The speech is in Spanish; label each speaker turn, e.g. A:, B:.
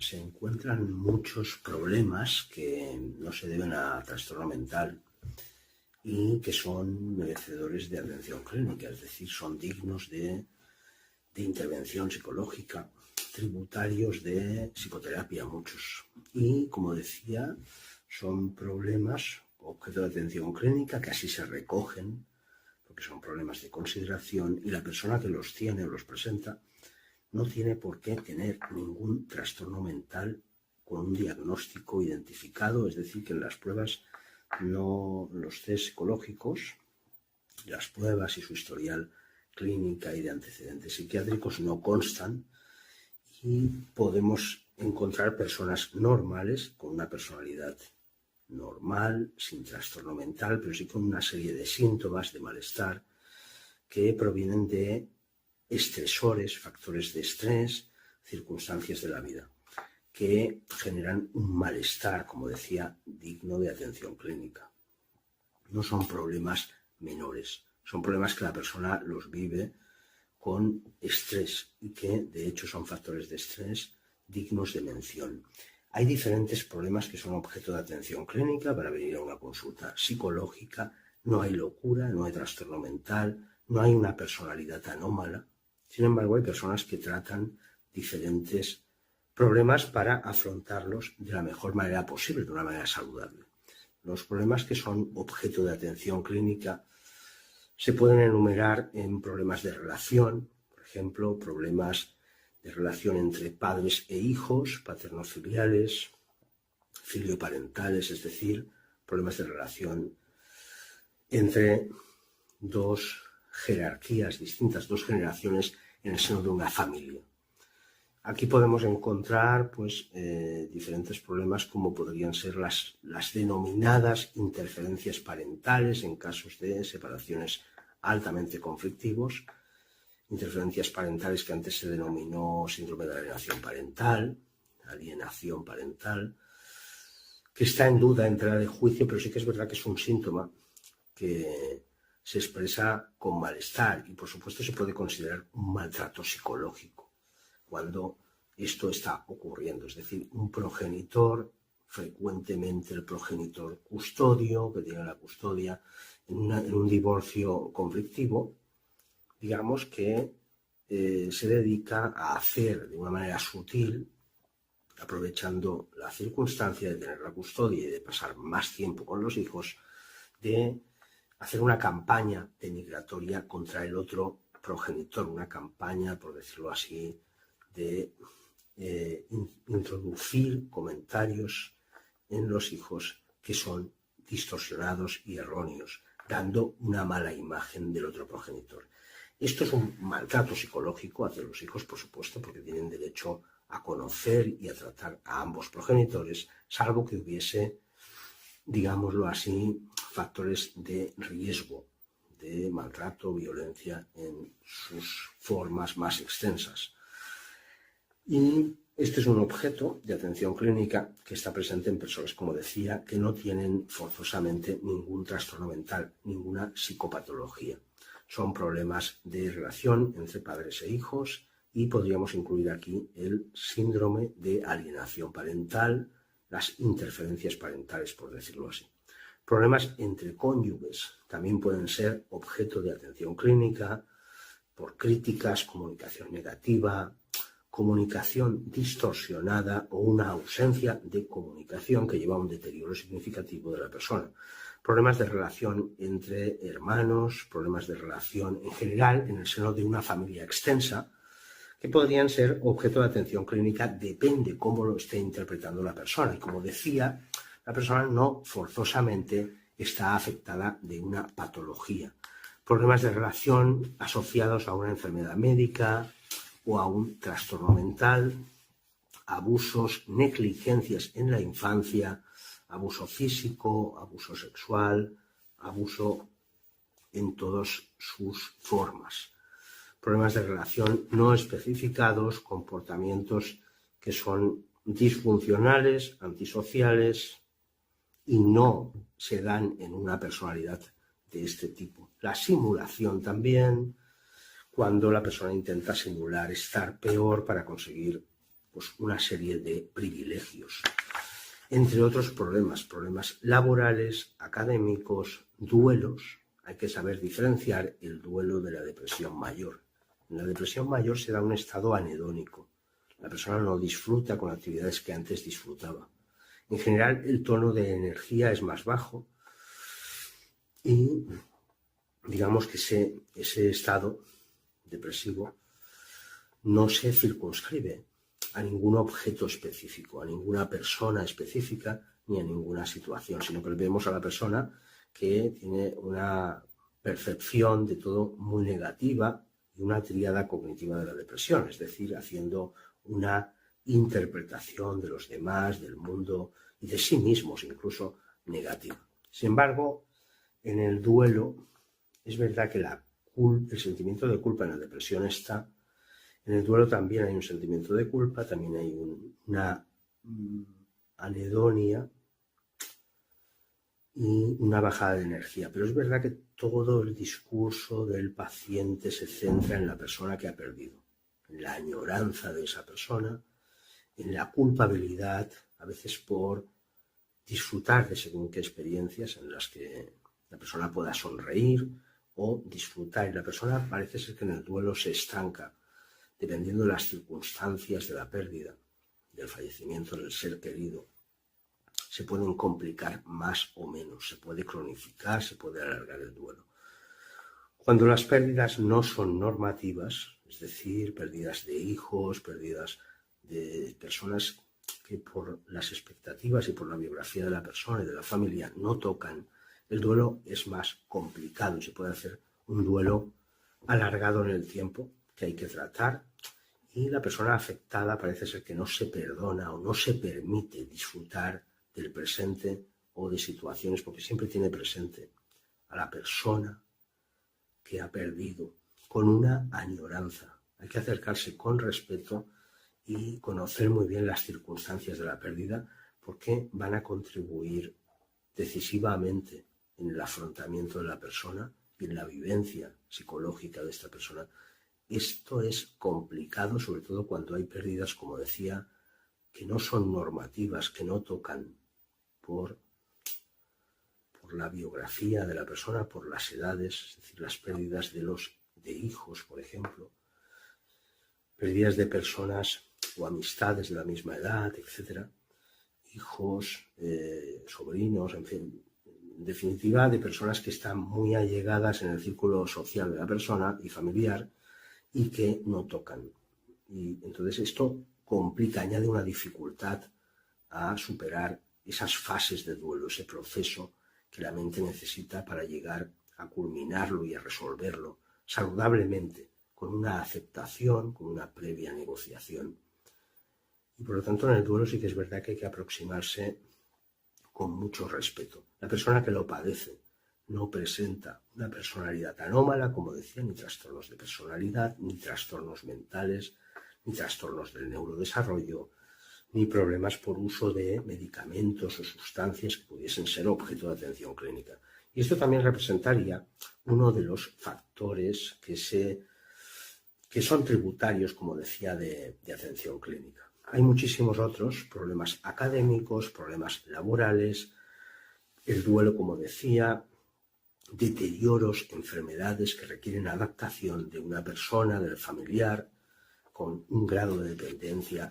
A: se encuentran muchos problemas que no se deben a trastorno mental y que son merecedores de atención clínica, es decir, son dignos de intervención psicológica, tributarios de psicoterapia, muchos. Y, como decía, son problemas objeto de atención clínica que así se recogen, porque son problemas de consideración y la persona que los tiene o los presenta no tiene por qué tener ningún trastorno mental con un diagnóstico identificado, es decir, que en las pruebas, no los test psicológicos, las pruebas y su historial clínica y de antecedentes psiquiátricos no constan y podemos encontrar personas normales con una personalidad normal, sin trastorno mental, pero sí con una serie de síntomas de malestar que provienen de estresores, factores de estrés, circunstancias de la vida, que generan un malestar, como decía, digno de atención clínica. No son problemas menores, son problemas que la persona los vive con estrés y que, de hecho, son factores de estrés dignos de mención. Hay diferentes problemas que son objeto de atención clínica para venir a una consulta psicológica. No hay locura, no hay trastorno mental, no hay una personalidad anómala. Sin embargo, hay personas que tratan diferentes problemas para afrontarlos de la mejor manera posible, de una manera saludable. Los problemas que son objeto de atención clínica se pueden enumerar en problemas de relación, por ejemplo, problemas de relación entre padres e hijos, paterno-filiales, filioparentales, es decir, problemas de relación entre dos jerarquías distintas, dos generaciones en el seno de una familia. Aquí podemos encontrar diferentes problemas como podrían ser las denominadas interferencias parentales en casos de separaciones altamente conflictivos, interferencias parentales que antes se denominó síndrome de alienación parental, que está en duda en tela de juicio, pero sí que es verdad que es un síntoma que se expresa con malestar y, por supuesto, se puede considerar un maltrato psicológico cuando esto está ocurriendo. Es decir, un progenitor, frecuentemente el progenitor custodio, que tiene la custodia en un divorcio conflictivo, digamos que se dedica a hacer de una manera sutil, aprovechando la circunstancia de tener la custodia y de pasar más tiempo con los hijos, de hacer una campaña denigratoria contra el otro progenitor, una campaña, por decirlo así, de introducir comentarios en los hijos que son distorsionados y erróneos, dando una mala imagen del otro progenitor. Esto es un maltrato psicológico hacia los hijos, por supuesto, porque tienen derecho a conocer y a tratar a ambos progenitores, salvo que hubiese, digámoslo así, factores de riesgo de maltrato o violencia en sus formas más extensas. Y este es un objeto de atención clínica que está presente en personas, como decía, que no tienen forzosamente ningún trastorno mental, ninguna psicopatología. Son problemas de relación entre padres e hijos y podríamos incluir aquí el síndrome de alienación parental, las interferencias parentales, por decirlo así. Problemas entre cónyuges también pueden ser objeto de atención clínica por críticas, comunicación negativa, comunicación distorsionada o una ausencia de comunicación que lleva a un deterioro significativo de la persona. Problemas de relación entre hermanos, problemas de relación en general en el seno de una familia extensa, que podrían ser objeto de atención clínica, depende cómo lo esté interpretando la persona. Y como decía, la persona no forzosamente está afectada de una patología. Problemas de relación asociados a una enfermedad médica o a un trastorno mental, abusos, negligencias en la infancia, abuso físico, abuso sexual, abuso en todas sus formas. Problemas de relación no especificados, comportamientos que son disfuncionales, antisociales y no se dan en una personalidad de este tipo. La simulación también, cuando la persona intenta simular estar peor para conseguir pues, una serie de privilegios, entre otros problemas laborales, académicos, duelos. Hay que saber diferenciar el duelo de la depresión mayor. En la depresión mayor se da un estado anhedónico. La persona no disfruta con actividades que antes disfrutaba. En general, el tono de energía es más bajo y digamos que ese estado depresivo no se circunscribe a ningún objeto específico, a ninguna persona específica ni a ninguna situación, sino que vemos a la persona que tiene una percepción de todo muy negativa y una tríada cognitiva de la depresión, es decir, haciendo una interpretación de los demás, del mundo y de sí mismos, incluso negativa. Sin embargo, en el duelo es verdad que el sentimiento de culpa en la depresión está. En el duelo también hay un sentimiento de culpa, también hay una anedonia y una bajada de energía. Pero es verdad que todo el discurso del paciente se centra en la persona que ha perdido, en la añoranza de esa persona, en la culpabilidad, a veces por disfrutar de según qué experiencias en las que la persona pueda sonreír o disfrutar. Y la persona parece ser que en el duelo se estanca, dependiendo de las circunstancias de la pérdida, del fallecimiento del ser querido. Se pueden complicar más o menos, se puede cronificar, se puede alargar el duelo. Cuando las pérdidas no son normativas, es decir, pérdidas de hijos, pérdidas de personas que por las expectativas y por la biografía de la persona y de la familia no tocan, el duelo es más complicado y se puede hacer un duelo alargado en el tiempo que hay que tratar, y la persona afectada parece ser que no se perdona o no se permite disfrutar del presente o de situaciones, porque siempre tiene presente a la persona que ha perdido con una añoranza. Hay que acercarse con respeto y conocer muy bien las circunstancias de la pérdida, porque van a contribuir decisivamente en el afrontamiento de la persona y en la vivencia psicológica de esta persona. Esto es complicado, sobre todo cuando hay pérdidas, como decía, que no son normativas, que no tocan por la biografía de la persona, por las edades, es decir, las pérdidas de hijos, por ejemplo, pérdidas de personas o amistades de la misma edad, etcétera, hijos, sobrinos, en fin, en definitiva, de personas que están muy allegadas en el círculo social de la persona y familiar y que no tocan. Y entonces esto complica, añade una dificultad a superar esas fases de duelo, ese proceso que la mente necesita para llegar a culminarlo y a resolverlo saludablemente, con una aceptación, con una previa negociación. Y por lo tanto, en el duelo sí que es verdad que hay que aproximarse con mucho respeto. La persona que lo padece no presenta una personalidad anómala, como decía, ni trastornos de personalidad, ni trastornos mentales, ni trastornos del neurodesarrollo, ni problemas por uso de medicamentos o sustancias que pudiesen ser objeto de atención clínica. Y esto también representaría uno de los factores que son tributarios, como decía, de atención clínica. Hay muchísimos otros problemas académicos, problemas laborales, el duelo, como decía, deterioros, enfermedades que requieren adaptación de una persona, del familiar, con un grado de dependencia